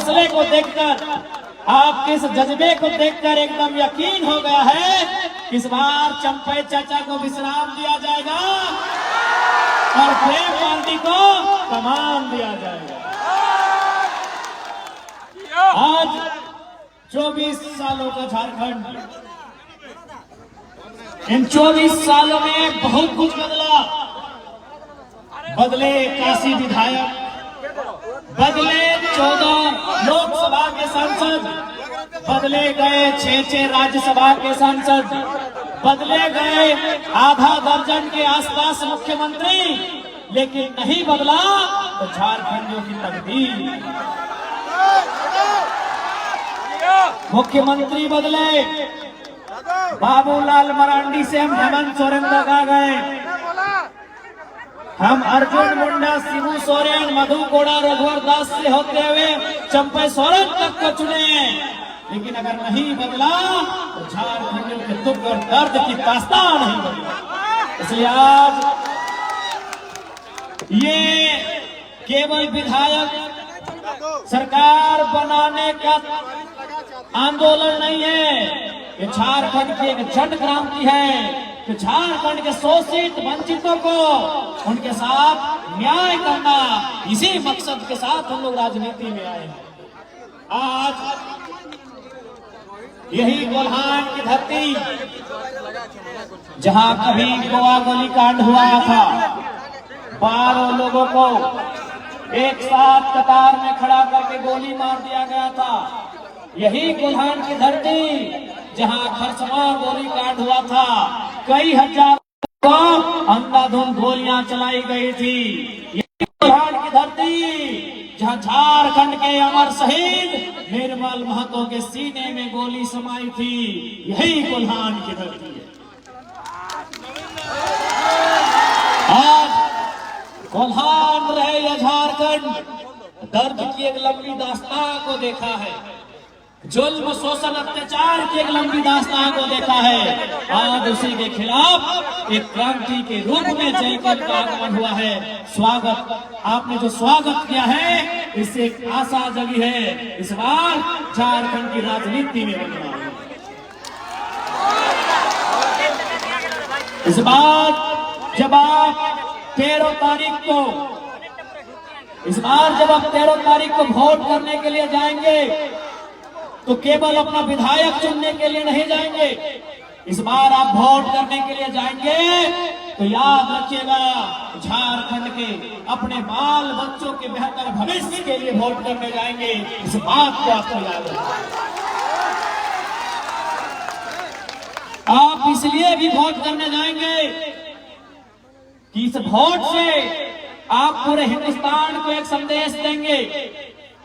हौसले को देखकर, आपके इस जज्बे को देखकर एकदम यकीन हो गया है कि इस बार चंपई चाचा को विश्राम दिया जाएगा और प्रेम मार्डी को कमान दिया जाएगा। आज 24 सालों का झारखंड, इन 24 सालों में बहुत कुछ बदला। बदले काशी विधायक, बदले 14 लोकसभा के सांसद, बदले गए 6 राज्यसभा के सांसद, बदले गए आधा दर्जन के आसपास मुख्यमंत्री, लेकिन नहीं बदला तो झारखंडियों की तकदीर। मुख्यमंत्री बदले, बाबूलाल मरांडी से हम हेमंत सोरेन तक आ गए, हम अर्जुन मुंडा, शिबू सोरेन, मधु कोड़ा, रघुवर दास से होते हुए चंपई सोरेन तक को चुने, लेकिन अगर नहीं बदला तो झारखंडियों के दुख और दर्द की दास्तान नहीं बदली। इसलिए आज ये केवल विधायक सरकार बनाने का आंदोलन नहीं है, ये झारखंड की एक जन क्रांति है कि झारखंड के शोषित वंचितों को उनके साथ न्याय करना, इसी मकसद के साथ हम लोग राजनीति में आए हैं। आज यही कोल्हान की धरती, जहां कभी गोवा गोली कांड हुआ था, 12 लोगों को एक साथ कतार में खड़ा करके गोली मार दिया गया था, यही कोल्हान की धरती जहां खरसमा गोली कांड हुआ था, कई हजार को अंधाधुंध गोलियां चलाई गई थी, यही कोल्हान की धरती जहां झारखंड के अमर शहीद निर्मल महतो के सीने में गोली समाई थी, यही कोल्हान की धरती है। आज कोल्हान रहे या झारखंड, दर्द की एक लंबी दास्तान को देखा है, जुल्म शोषण अत्याचार की एक लंबी दास्तान को देखा है। आज उसी के खिलाफ एक क्रांति के रूप में जयकर का आगमन हुआ है। स्वागत, आपने जो स्वागत किया है, इससे एक आशा जगी है, इस बार झारखंड की राजनीति में बदलाव है। इस बार जब आप 13 तारीख को, इस बार जब आप 13 तारीख को वोट करने के लिए जाएंगे तो केवल अपना विधायक चुनने के लिए नहीं जाएंगे, इस बार आप वोट करने के लिए जाएंगे तो याद रखिएगा, झारखंड के अपने बाल बच्चों के बेहतर भविष्य के लिए वोट करने जाएंगे, इस बात को आपको याद रखना। आप इसलिए भी वोट करने जाएंगे कि इस वोट से आप पूरे हिंदुस्तान को एक संदेश देंगे,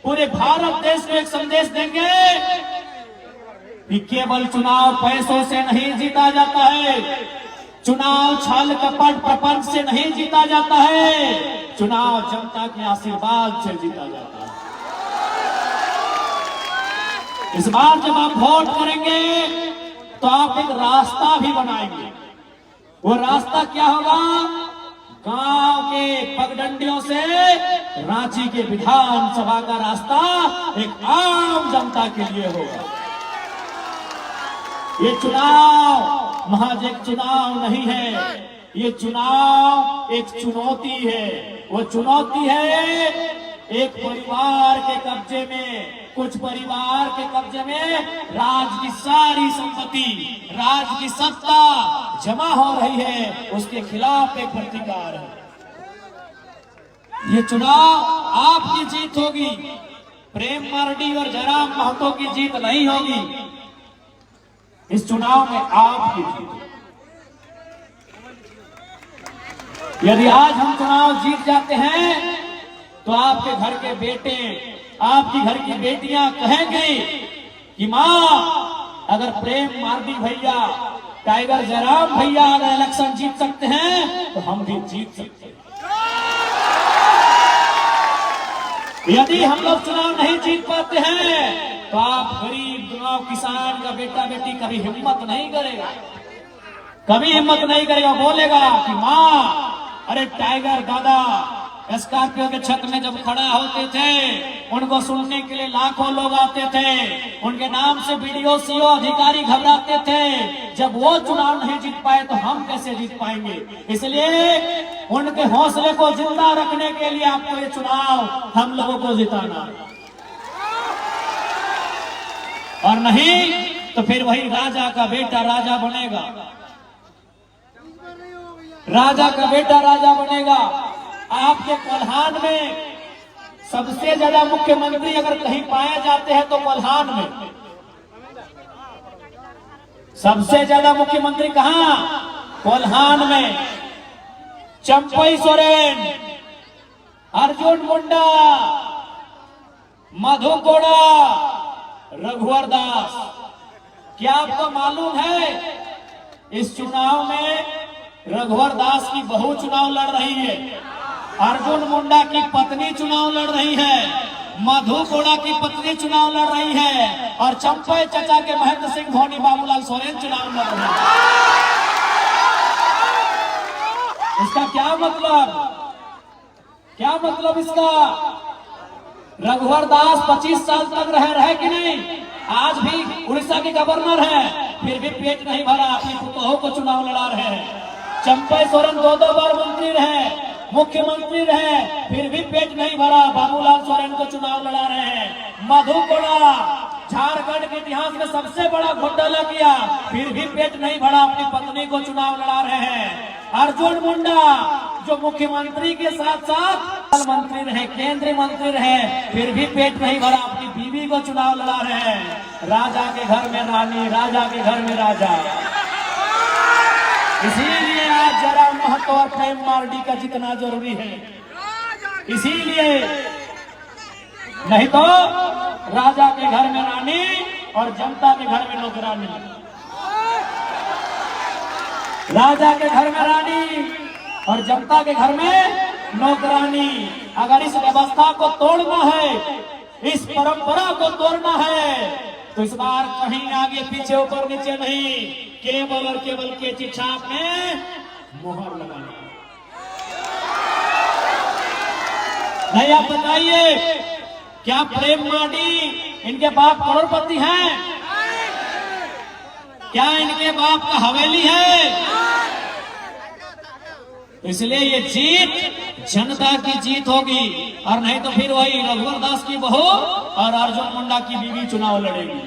पूरे भारत देश को एक संदेश देंगे कि केवल चुनाव पैसों से नहीं जीता जाता है, चुनाव छल कपट प्रपंच से नहीं जीता जाता है, चुनाव जनता के आशीर्वाद से जीता जाता है। इस बार जब आप वोट करेंगे तो आप एक रास्ता भी बनाएंगे। वो रास्ता क्या होगा? गांव के पगडंडियों से रांची के विधानसभा का रास्ता एक आम जनता के लिए होगा। ये चुनाव महज एक चुनाव नहीं है, ये चुनाव एक चुनौती है। वो चुनौती है एक परिवार के कब्जे में, कुछ परिवार के कब्जे में राज की सारी संपत्ति, राज की सत्ता जमा हो रही है, उसके खिलाफ एक प्रतिकार है। ये चुनाव आपकी जीत होगी, प्रेम मार्डी और जयराम महतो की जीत नहीं होगी। इस चुनाव में आपकी जीत। यदि आज हम चुनाव जीत जाते हैं तो आपके घर के बेटे, आपकी घर की बेटियां कहेंगे कि माँ, अगर प्रेम मार्डी भैया, टाइगर जयराम भैया अगर इलेक्शन जीत सकते हैं तो हम भी जीत सकते हैं। यदि हम लोग चुनाव नहीं जीत पाते हैं तो आप गरीब गांव किसान का बेटा बेटी कभी हिम्मत नहीं करेगा, कभी हिम्मत नहीं करेगा, बोलेगा कि माँ, अरे टाइगर दादा स्कॉर्पियो के छत में जब खड़ा होते थे, उनको सुनने के लिए लाखों लोग आते थे। उनके नाम से बीडीओ सीओ अधिकारी घबराते थे। जब वो चुनाव नहीं जीत पाए तो हम कैसे जीत पाएंगे। इसलिए उनके हौसले को जिंदा रखने के लिए आपको ये चुनाव हम लोगों को जिताना, और नहीं तो फिर वही राजा का बेटा राजा बनेगा, राजा का बेटा राजा बनेगा। आपके कोल्हान में सबसे ज्यादा मुख्यमंत्री अगर कहीं पाए जाते हैं तो कोल्हान में सबसे ज्यादा मुख्यमंत्री कहां? कोल्हान में। चंपई सोरेन, अर्जुन मुंडा, मधु कोड़ा, रघुवर दास। क्या आपको मालूम है इस चुनाव में रघुवर दास की बहू चुनाव लड़ रही है, अर्जुन मुंडा की पत्नी चुनाव लड़ रही है, मधु कोड़ा की पत्नी चुनाव लड़ रही है, और चंपई चचा के महेंद्र सिंह धोनी बाबूलाल सोरेन चुनाव लड़ रहे हैं। इसका क्या मतलब? क्या मतलब इसका? रघुवर दास 25 साल तक रहे कि नहीं? आज भी उड़ीसा के गवर्नर है, फिर भी पेट नहीं भरा, अपनी पुतोहों को चुनाव लड़ा रहे हैं। चंपई सोरेन 2 बार मंत्री रहे, मुख्यमंत्री रहे, फिर भी पेट नहीं भरा, बाबूलाल सोरेन को चुनाव लड़ा रहे हैं। मधु कोड़ा झारखंड के इतिहास में सबसे बड़ा घोटाला किया, फिर भी पेट नहीं भरा, अपनी पत्नी को चुनाव लड़ा रहे हैं। अर्जुन मुंडा जो मुख्यमंत्री के साथ साथ मंत्री रहे, केंद्रीय मंत्री रहे, फिर भी पेट नहीं भरा, अपनी बीवी को चुनाव लड़ा रहे हैं। राजा के घर में रानी, राजा के घर में राजा। इसीलिए आज जरा महतो और प्रेम मार्डी का जितना जरूरी है, इसीलिए नहीं तो राजा के घर में रानी और जनता के घर में नौकरानी। राजा के घर में रानी और जनता के घर में नौकरानी। अगर इस व्यवस्था को तोड़ना है, इस परंपरा को तोड़ना है, तो इस बार कहीं आगे पीछे ऊपर नीचे नहीं, केवल और केवल के छाप में मोहर लगाना। नहीं, आप बताइए, क्या प्रेम मार्डी इनके बाप करोड़पति हैं? क्या इनके बाप का हवेली है? इसलिए ये जीत जनता की जीत होगी, और नहीं तो फिर वही रघुवर दास की बहू और अर्जुन मुंडा की बीवी चुनाव लड़ेगी,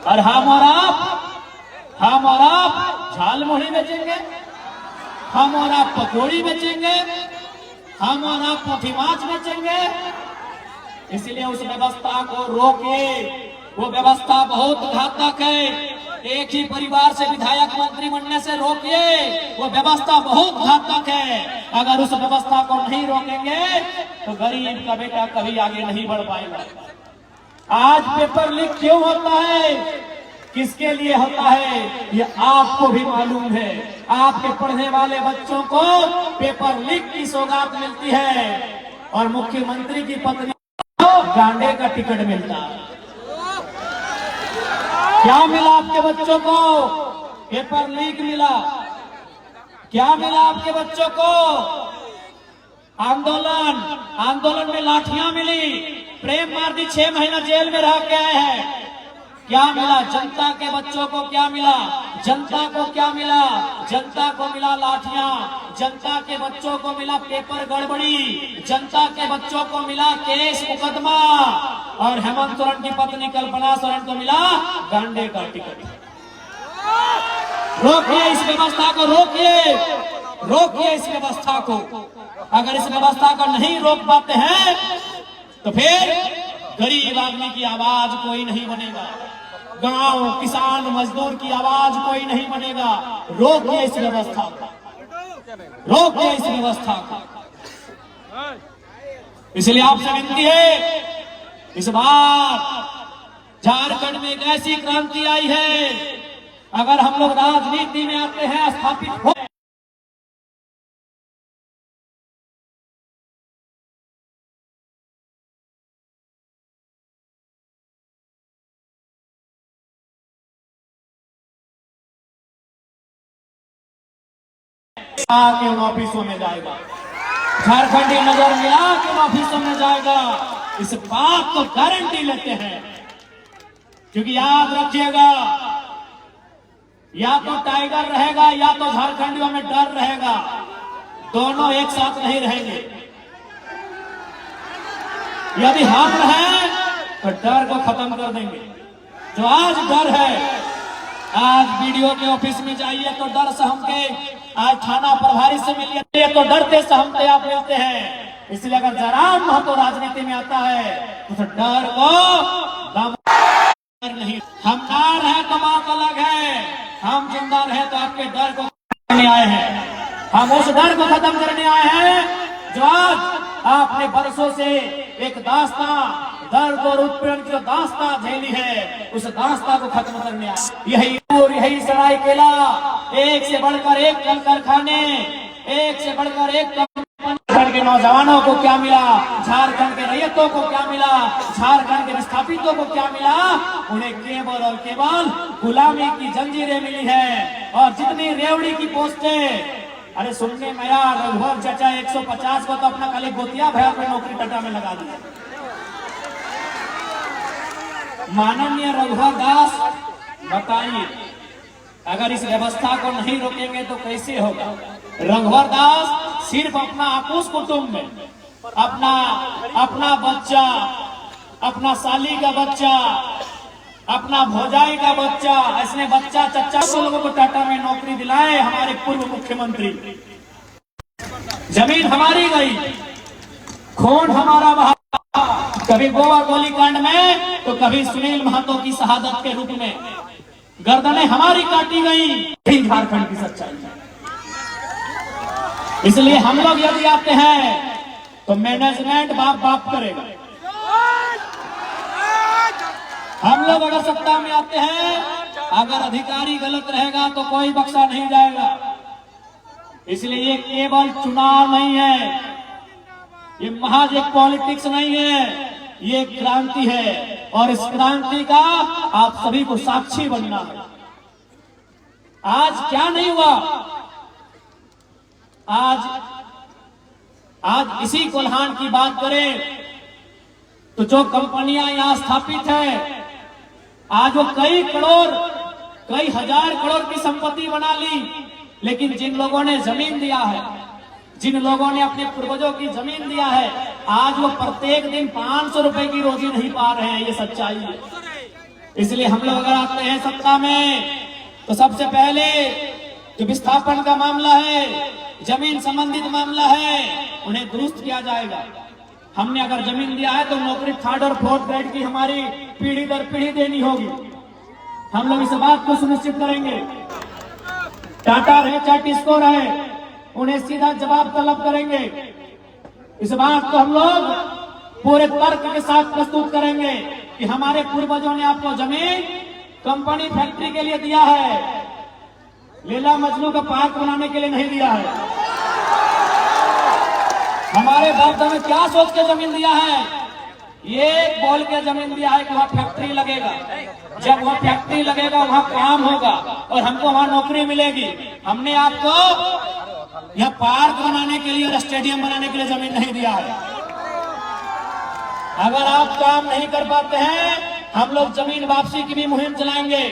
और हम और आप झालमुड़ी बेचेंगे, हम और आप पकौड़ी बेचेंगे, हम और आप पोथी माछ बेचेंगे। इसलिए उस व्यवस्था को रोकिए, वो व्यवस्था बहुत घातक है। एक ही परिवार से विधायक मंत्री बनने से रोकिए, वो व्यवस्था बहुत घातक है। अगर उस व्यवस्था को नहीं रोकेंगे तो गरीब का बेटा कभी आगे नहीं बढ़ पाएगा। आज पेपर लीक क्यों होता है, किसके लिए होता है, ये आपको भी मालूम है। आपके पढ़ने वाले बच्चों को पेपर लीक की सौगात मिलती है, और मुख्यमंत्री की पत्नी को गांडे का टिकट मिलता है। क्या मिला आपके बच्चों को? पेपर लीक मिला। क्या मिला आपके बच्चों को? आंदोलन में लाठियां मिली। प्रेम मार्डी 6 महीना जेल में रह के आए हैं। क्या मिला जनता के बच्चों को? क्या मिला जनता को? क्या मिला जनता को? मिला लाठियां। जनता के बच्चों को मिला पेपर गड़बड़ी। जनता के बच्चों को मिला केस मुकदमा, और हेमंत सोरेन की पत्नी कल्पना सोरेन को मिला गांडे का टिकट। रोकिए इस व्यवस्था को, रोकिए इस व्यवस्था को। अगर इस व्यवस्था को नहीं रोक पाते हैं तो फिर गरीब आदमी की आवाज कोई नहीं बनेगा, गांव किसान मजदूर की आवाज कोई नहीं बनेगा। रोकिए इस व्यवस्था को, रोकिए इस व्यवस्था को। इसलिए आपसे विनती है, इस बार झारखंड में एक ऐसी क्रांति आई है, अगर हम लोग राजनीति में आते हैं, स्थापित हो के ऑफिसों में जाएगा। झारखंडी नजर मिला कि ऑफिसों में जाएगा, इस बात को गारंटी लेते हैं। क्योंकि याद रखिएगा, या तो टाइगर रहेगा या तो झारखंडियों में डर रहेगा, दोनों एक साथ नहीं रहेंगे। यदि हम हैं तो डर को खत्म कर देंगे। जो आज डर है, आज वीडियो के ऑफिस में जाइए तो डर से हमके, आज थाना प्रभारी से मिलिए तो डरते सहमते आप मिलते हैं। इसलिए अगर जयराम महतो राजनीति में आता है तो डर को नहीं, हम डर है तो बात अलग है, हम जिंदा रहे तो आपके डर को करने आए हैं। हम उस डर को खत्म करने आए हैं जो आज आपने बरसों से एक दास्तां, दर्द और उत्पीड़न की दास्तां झेली है, उस दास्तां को खत्म करने आए। यही सरायकेला, एक से बढ़कर एक कल कारखाने, एक से बढ़कर एक झारखंड के नौजवानों को क्या मिला, झारखंड के रैयतों को क्या मिला, झारखंड के विस्थापितों को क्या मिला, उन्हें केवल और केवल गुलामी की जंजीरें मिली है। और जितनी रेवड़ी की पोस्टें, अरे सुनने में यार, रघुवर चाचा 150 को तो अपना खाली गोतिया भैया पे नौकरी टटा में लगा दिया। माननीय रघुवर दास, बताइए, अगर इस व्यवस्था को नहीं रोकेंगे तो कैसे होगा? रघुवर दास सिर्फ अपना आपूस कुटुंब में अपना बच्चा, अपना साली का बच्चा, अपना भौजाई का बच्चा, ऐसे बच्चा चच्चा को लोगों को टाटा में नौकरी दिलाए हमारे पूर्व मुख्यमंत्री। जमीन हमारी गई, खून हमारा बहा, कभी गोवा गोलीकांड में तो कभी सुनील महतो की शहादत के रूप में गर्दनें हमारी काटी गई। झारखंड की सच्चाई है। इसलिए हम लोग यदि आते हैं तो मैनेजमेंट बाप बाप करेगा। हम लोग अगर सत्ता में आते हैं, अगर अधिकारी गलत रहेगा तो कोई बख्शा नहीं जाएगा। इसलिए ये केवल चुनाव नहीं है, ये महज एक पॉलिटिक्स नहीं है, ये क्रांति है। और इस क्रांति का आप सभी को साक्षी बनना है। आज क्या नहीं हुआ, आज इसी कोल्हान की बात करें तो जो कंपनियां यहां स्थापित है, आज वो कई करोड़, कई हजार करोड़ की संपत्ति बना ली, लेकिन जिन लोगों ने जमीन दिया है, जिन लोगों ने अपने पूर्वजों की जमीन दिया है, आज वो प्रत्येक दिन 500 रुपए की रोजी नहीं पा रहे हैं। ये सच्चाई है। इसलिए हम लोग अगर आते हैं सत्ता में तो सबसे पहले जो विस्थापन का मामला है, जमीन संबंधित मामला है, उन्हें दुरुस्त किया जाएगा। हमने अगर जमीन दिया है तो नौकरी 3rd और 4th ग्रेड की हमारी पीढ़ी दर पीढ़ी देनी होगी। हम लोग इस बात को सुनिश्चित करेंगे। टाटा रहे चाहे टिस्को रहे, उन्हें सीधा जवाब तलब करेंगे। इस बात को हम लोग पूरे तर्क के साथ प्रस्तुत करेंगे कि हमारे पूर्वजों ने आपको जमीन कंपनी फैक्ट्री के लिए दिया है, लीला मजनू का पार्क बनाने के लिए नहीं दिया है। हमारे बाप ने क्या सोच के जमीन दिया है? ये बोल के जमीन दिया है कि वहां फैक्ट्री लगेगा, जब वहां फैक्ट्री लगेगा वहां काम होगा और हमको वहां नौकरी मिलेगी। हमने आपको यह पार्क बनाने के लिए और स्टेडियम बनाने के लिए जमीन नहीं दिया है। अगर आप काम नहीं कर पाते हैं, हम लोग जमीन वापसी की भी मुहिम चलाएंगे।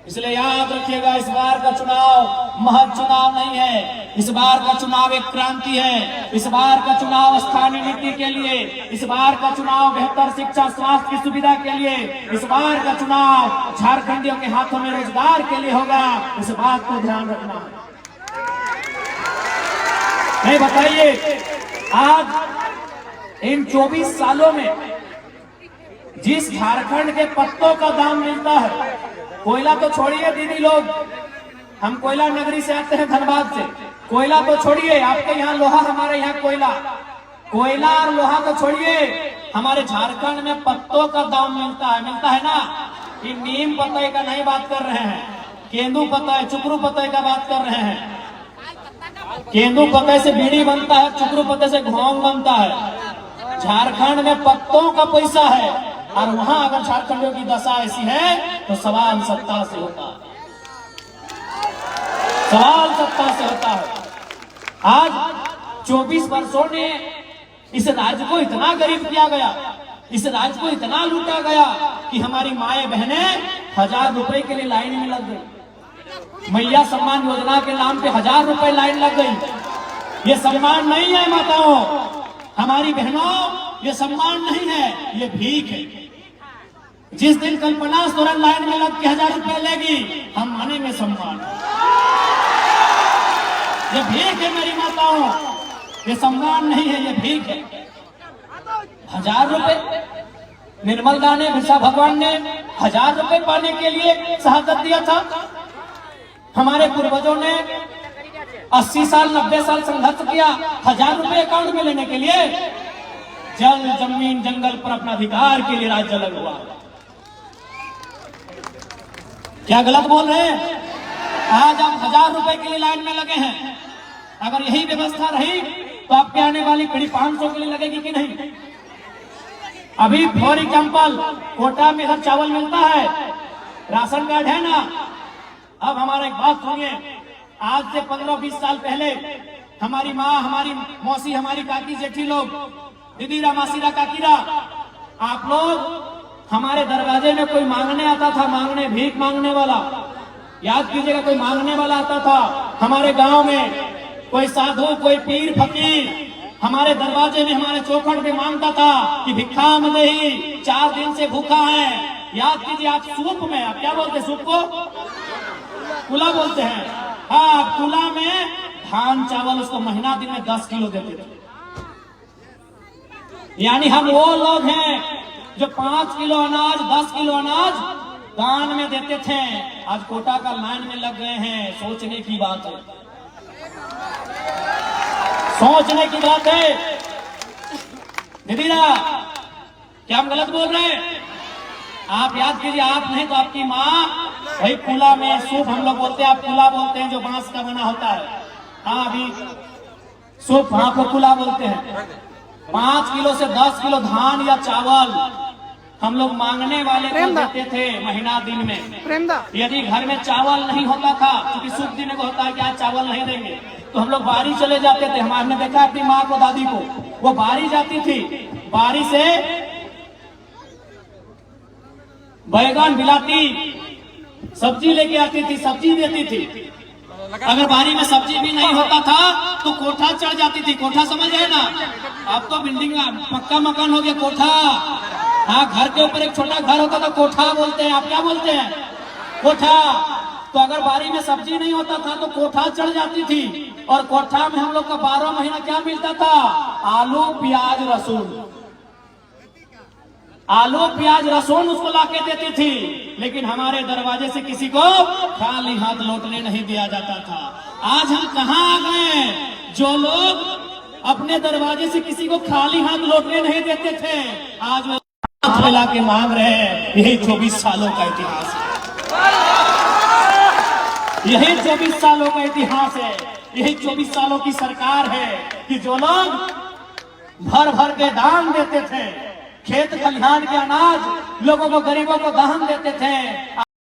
इसलिए याद रखिएगा, इस बार का चुनाव महज चुनाव नहीं है, इस बार का चुनाव एक क्रांति है। इस बार का चुनाव स्थानीय नीति के लिए, इस बार का चुनाव बेहतर शिक्षा स्वास्थ्य की सुविधा के लिए, इस बार का चुनाव झारखंडियों के हाथों में रोजगार के लिए होगा। इस बात को ध्यान रखना है। नहीं, बताइए, आज इन 24 सालों में जिस झारखंड के पत्तों का दाम मिलता है, कोयला तो छोड़िए दीदी लोग, हम कोयला नगरी से आते हैं धनबाद से, कोयला तो छोड़िए, आपके यहाँ लोहा, हमारे यहाँ कोयला, कोयला और लोहा तो छोड़िए, हमारे झारखंड में पत्तों का दाम मिलता है ना। कि नीम पत्ते का नहीं बात कर रहे हैं, केंदू पत्ता, चुकरू पत्ते का बात कर रहे हैं। केंदू पत्ते से बीड़ी बनता है, चुकरू पत्ते से घोंग बनता है। झारखंड में पत्तों का पैसा है, और वहां अगर झारखंडियों की दशा ऐसी है तो सवाल सत्ता से होता है, सवाल सत्ता से होता है। आज 24 वर्षों ने इस राज्य को इतना गरीब किया गया, इस राज्य को इतना लूटा गया कि हमारी माए बहनें 1000 रुपए के लिए लाइन में लग गई। मैया सम्मान योजना के नाम पे 1000 रुपए लाइन लग गई। ये सम्मान नहीं है माताओं, हमारी बहनों, ये सम्मान नहीं है, ये भीख है। जिस दिन कल्पना सोरेन लाइन में लग के 1000 रुपए लेगी, हम मानेंगे सम्मान। ये भीख है मेरी माताओं, ये सम्मान नहीं है, ये भीख है। 1000 रुपए निर्मल दा ने, बिरसा भगवान ने 1000 रुपए पाने के लिए शहादत दिया था। हमारे पूर्वजों ने 80 साल 90 साल संघर्ष किया 1000 रुपए अकाउंट में लेने के लिए। जल जमीन जंगल पर अपना अधिकार के लिए राज्य अलग हुआ। क्या गलत बोल रहे हैं? आज आप 1000 रुपए के लिए लाइन में लगे हैं। अगर यही व्यवस्था रही तो आपके आने वाली पीढ़ी 500 के लिए लगेगी कि नहीं? अभी फॉर एग्जाम्पल कोटा में इधर चावल मिलता है, राशन कार्ड है ना। अब हमारा एक बात सुनिए, आज से 15-20 साल पहले हमारी माँ, हमारी मौसी, हमारी काकी जेठी लोग, दीदीरा, मासीरा, काकीरा, आप लोग हमारे दरवाजे में कोई मांगने आता था, मांगने, भीख मांगने वाला, याद कीजिएगा, कोई मांगने वाला आता था। हमारे गांव में कोई साधु, कोई पीर फकीर हमारे दरवाजे में, हमारे चौखट में मांगता था कि भिक्षा दे, 4 दिन से भूखा है। याद कीजिए, आप सूप में, आप क्या बोलते हैं सूप को? कुला बोलते हैं। हाँ, कुला में धान चावल उसको महीना दिन में 10 किलो देते थे। यानी हम वो लोग हैं जो 5 किलो अनाज, 10 किलो अनाज दान में देते थे। आज कोटा का लाइन में लग गए हैं। सोचने की बात है, सोचने की बात है। दीदीरा, क्या हम गलत बोल रहे हैं? आप याद कीजिए, आप नहीं तो आपकी माँ, भाई कुला में सूप हम लोग बोलते हैं, आप कुला बोलते हैं, जो बांस का बना होता है। हाँ, अभी सूप, हाँ को कुला बोलते हैं। 5 किलो से 10 किलो धान या चावल हम लोग मांगने वाले को देते थे महीना दिन में। यदि घर में चावल नहीं होता था, क्योंकि सूप दिन को होता है कि आज चावल नहीं देंगे, तो हम लोग बारी चले जाते थे। हमने देखा अपनी माँ को, दादी को, वो बारी जाती थी, बारी से बैगन, बिलाती सब्जी लेके आती थी, सब्जी देती थी। अगर बारी में सब्जी भी नहीं होता था तो कोठा चढ़ जाती थी। कोठा समझ रहे ना? अब तो बिल्डिंग पक्का मकान हो गया, कोठा। हाँ, घर के ऊपर एक छोटा घर होता था, कोठा बोलते हैं। आप क्या बोलते हैं? कोठा। तो अगर बारी में सब्जी नहीं होता था तो कोठा चढ़ जाती थी, और कोठा में हम लोग का 12 महीना क्या मिलता था? आलू, प्याज, लहसुन। आलू, प्याज, लहसुन उसको लाके देती थी। लेकिन हमारे दरवाजे से किसी को खाली हाथ लौटने नहीं दिया जाता था। आज हम कहाँ आ गए? जो लोग अपने दरवाजे से किसी को खाली हाथ लौटने नहीं देते थे, आज वो हाथ फैला के मांग रहे हैं। यही 24 सालों का इतिहास है, यही 24 सालों का इतिहास है, यही 24 सालों की सरकार है कि जो लोग भर भर के दान देते थे, खेत खलिहान के अनाज लोगों को, गरीबों को दान देते थे।